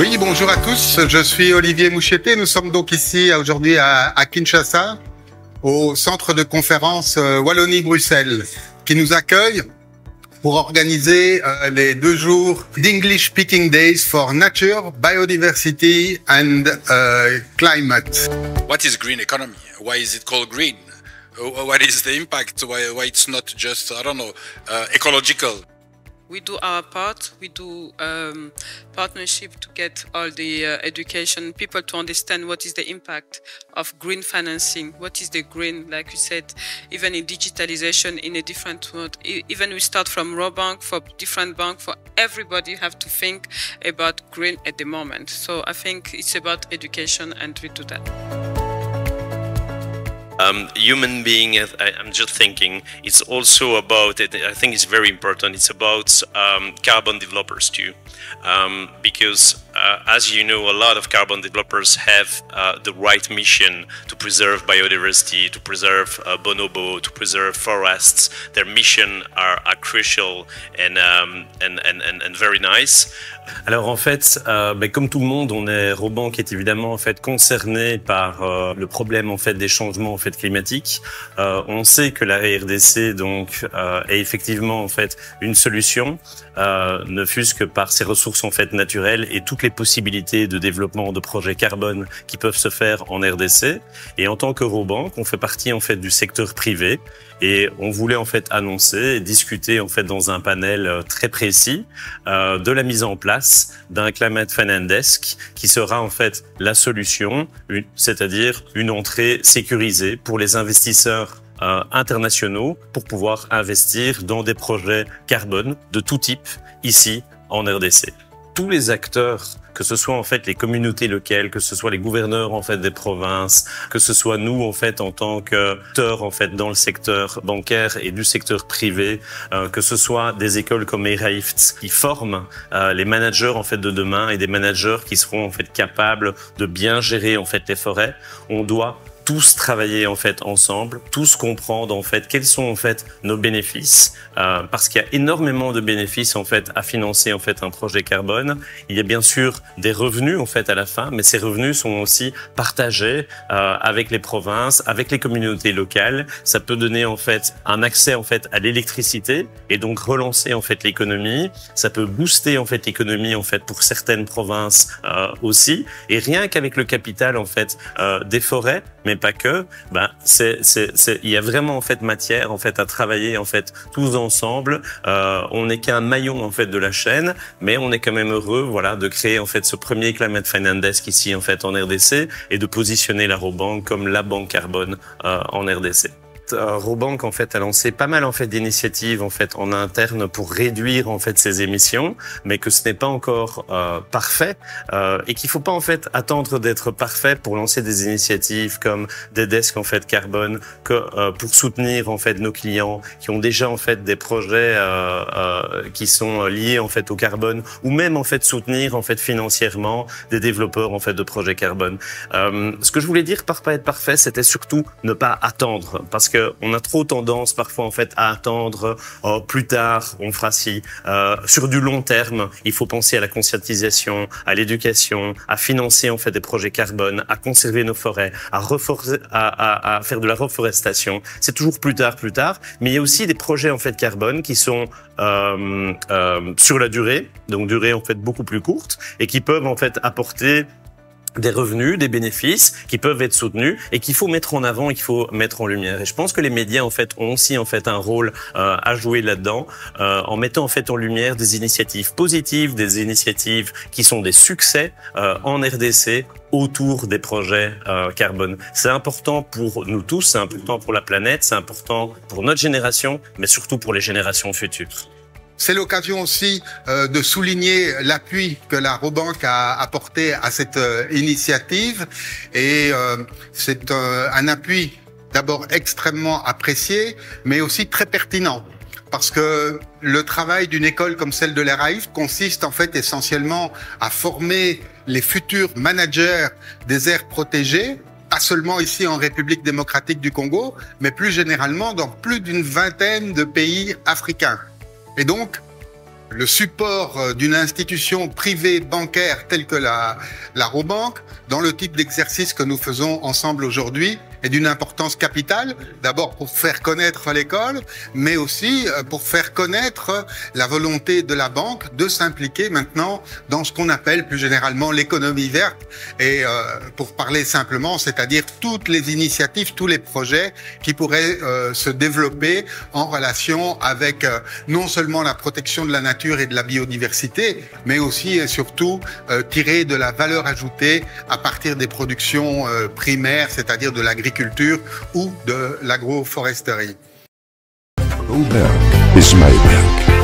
Oui, bonjour à tous. Je suis Olivier Moucheté. Nous sommes donc ici aujourd'hui à Kinshasa, au centre de conférence Wallonie-Bruxelles, qui nous accueille pour organiser les 2 jours d'English Speaking Days for Nature, Biodiversity and Climate. What is green economy? Why is it called green? What is the impact? Why it's not just, I don't know, ecological? We do our part. We do partnership to get all the education people to understand what is the impact of green financing. What is the green, like you said, even in digitalization in a different world. Even we start from raw bank for different bank, for everybody have to think about green at the moment. So I think it's about education and we do that. Human being, I'm just thinking, it's also about, I think it's very important, it's about carbon developers too. Because as you know, a lot of carbon developers have the right mission to preserve biodiversity, to preserve bonobo, to preserve forests. Their mission are crucial and very nice. Alors en fait, comme tout le monde, Robank est évidemment en fait concerné par le problème en fait des changements en fait climatiques. On sait que la RDC donc est effectivement en fait une solution, ne fût-ce que par ses ressources en fait naturelles et toutes les possibilités de développement de projets carbone qui peuvent se faire en RDC. Et en tant que Robank, on fait partie en fait du secteur privé. Et on voulait en fait annoncer et discuter en fait dans un panel très précis de la mise en place d'un Climate Finance Desk qui sera en fait la solution, c'est-à-dire une entrée sécurisée pour les investisseurs internationaux pour pouvoir investir dans des projets carbone de tout type ici en RDC. Tous les acteurs, que ce soit en fait les communautés locales, que ce soit les gouverneurs en fait des provinces, que ce soit nous en fait en tant qu'acteurs en fait dans le secteur bancaire et du secteur privé, que ce soit des écoles comme ERAIFT qui forment les managers en fait de demain et des managers qui seront en fait capables de bien gérer en fait les forêts, on doit tous travailler en fait ensemble, tous comprendre en fait quels sont en fait nos bénéfices, parce qu'il y a énormément de bénéfices en fait à financer en fait un projet carbone. Il y a bien sûr des revenus en fait à la fin, mais ces revenus sont aussi partagés avec les provinces, avec les communautés locales. Ça peut donner en fait un accès en fait à l'électricité et donc relancer en fait l'économie. Ça peut booster en fait l'économie en fait pour certaines provinces aussi. Et rien qu'avec le capital en fait des forêts, mais pas que, il y a vraiment en fait matière en fait à travailler en fait tous ensemble. On n'est qu'un maillon en fait de la chaîne, mais on est quand même heureux, voilà, de créer en fait ce premier Climate Finance Desk ici en fait en RDC et de positionner la Robank comme la banque carbone en RDC. Robank en fait a lancé pas mal en fait d'initiatives en fait en interne pour réduire en fait ses émissions, mais que ce n'est pas encore parfait et qu'il faut pas en fait attendre d'être parfait pour lancer des initiatives comme des desks en fait carbone, que pour soutenir en fait nos clients qui ont déjà en fait des projets qui sont liés en fait au carbone, ou même en fait soutenir en fait financièrement des développeurs en fait de projets carbone. Ce que je voulais dire par pas être parfait, c'était surtout ne pas attendre, parce que on a trop tendance parfois en fait à attendre plus tard on fera ci. Sur du long terme, il faut penser à la conscientisation, à l'éducation, à financer en fait des projets carbone, à conserver nos forêts, à faire de la reforestation. C'est toujours plus tard, mais il y a aussi des projets en fait carbone qui sont sur la durée, donc durée en fait beaucoup plus courte, et qui peuvent en fait apporter des revenus, des bénéfices qui peuvent être soutenus et qu'il faut mettre en avant et qu'il faut mettre en lumière. Et je pense que les médias en fait ont aussi en fait un rôle à jouer là-dedans, en mettant en fait en lumière des initiatives positives, des initiatives qui sont des succès en RDC autour des projets carbone. C'est important pour nous tous, c'est important pour la planète, c'est important pour notre génération, mais surtout pour les générations futures. C'est l'occasion aussi de souligner l'appui que la Robank a apporté à cette initiative, et c'est un appui d'abord extrêmement apprécié, mais aussi très pertinent. Parce que le travail d'une école comme celle de l'ERAIF consiste en fait essentiellement à former les futurs managers des aires protégées, pas seulement ici en République démocratique du Congo, mais plus généralement dans plus d'une vingtaine de pays africains. Et donc, le support d'une institution privée bancaire telle que la Robank dans le type d'exercice que nous faisons ensemble aujourd'hui est d'une importance capitale, d'abord pour faire connaître l'école, mais aussi pour faire connaître la volonté de la banque de s'impliquer maintenant dans ce qu'on appelle plus généralement l'économie verte. Et pour parler simplement, c'est-à-dire toutes les initiatives, tous les projets qui pourraient se développer en relation avec non seulement la protection de la nature et de la biodiversité, mais aussi et surtout tirer de la valeur ajoutée à partir des productions primaires, c'est-à-dire de l'agriculture ou de l'agroforesterie. Goldberg is Maybank.